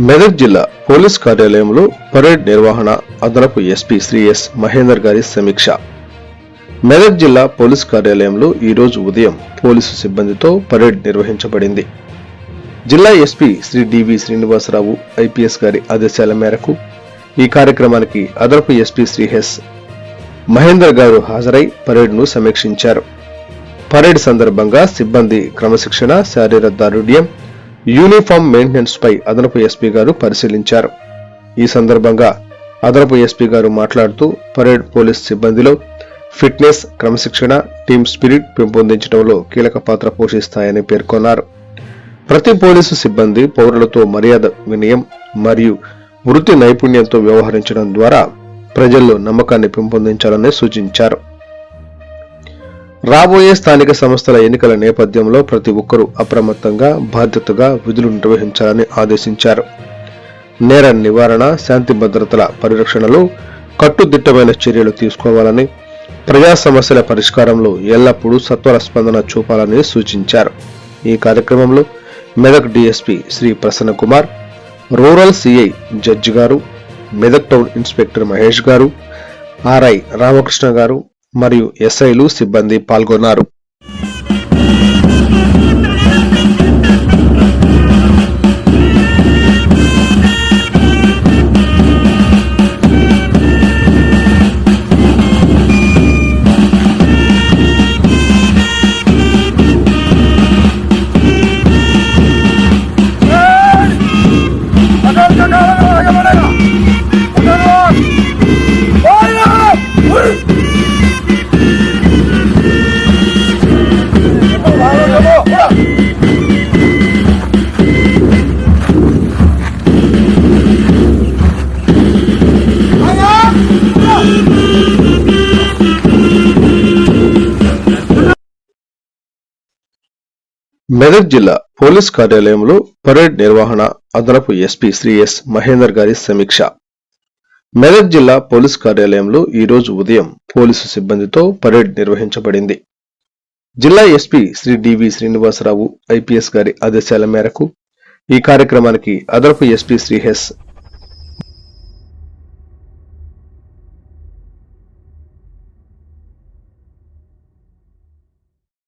మెదక్ జిల్లా పోలీస్ కార్యాలయంలో పరేడ్ నిర్వహణ అదనపు ఎస్పీ శ్రీ ఎస్ మహేందర్ గారి సమీక్ష. మెదక్ జిల్లా పోలీస్ కార్యాలయంలో ఈ రోజు ఉదయం పోలీసు సిబ్బందితో పరేడ్ నిర్వహించబడింది. జిల్లా ఎస్పీ శ్రీ డివి శ్రీనివాసరావు ఐపీఎస్ గారి ఆదేశాల మేరకు ఈ కార్యక్రమానికి అదనపు ఎస్పీ శ్రీ ఎస్ మహేందర్ గారు హాజరై పరేడ్ను సమీక్షించారు. పరేడ్ సందర్భంగా సిబ్బంది క్రమశిక్షణ, శారీరక దారుఢ్యం, యూనిఫామ్ మెయింటెనెన్స్ పై అదనపు ఎస్పీ గారు పరిశీలించారు. ఈ సందర్భంగా అదనపు ఎస్పీ గారు మాట్లాడుతూ పరేడ్ పోలీస్ సిబ్బందిలో ఫిట్నెస్, క్రమశిక్షణ, టీమ్ స్పిరిట్ పెంపొందించడంలో కీలక పాత్ర పోషిస్తాయని పేర్కొన్నారు. ప్రతి పోలీసు సిబ్బంది పౌరులతో మర్యాద, వినయం మరియు వృత్తి నైపుణ్యంతో వ్యవహరించడం ద్వారా ప్రజల్లో నమ్మకాన్ని పెంపొందించాలని సూచించారు. రాబోయే స్థానిక సంస్థల ఎన్నికల నేపథ్యంలో ప్రతి ఒక్కరూ అప్రమత్తంగా, బాధ్యతగా విధులు నిర్వహించాలని ఆదేశించారు. నేర నివారణ, శాంతి భద్రతల పరిరక్షణలో కట్టుదిట్టమైన చర్యలు తీసుకోవాలని, ప్రజా సమస్యల పరిష్కారంలో ఎల్లప్పుడూ సత్వర స్పందన చూపాలని సూచించారు. ఈ కార్యక్రమంలో Medak DSP Shri Prasanna Kumar, rural CI judge గారు, మెదక్ టౌన్ ఇన్స్పెక్టర్ మహేష్ గారు, ఆర్ఐ రామకృష్ణ గారు మరియు ఎస్ఐలు సిబ్బంది పాల్గొన్నారు. మెదక్ జిల్లా పోలీస్ కార్యాలయంలో పరేడ్ నిర్వహణ అదనపు ఎస్పీ శ్రీ ఎస్ మహేందర్ గారి సమీక్ష. మెదక్ జిల్లా పోలీస్ కార్యాలయంలో ఈ రోజు ఉదయం పోలీసు సిబ్బందితో పరేడ్ నిర్వహించబడింది. జిల్లా ఎస్పీ శ్రీ డివి శ్రీనివాసరావు ఐపీఎస్ గారి ఆదేశాల మేరకు ఈ కార్యక్రమానికి అదనపు ఎస్పీ శ్రీ ఎస్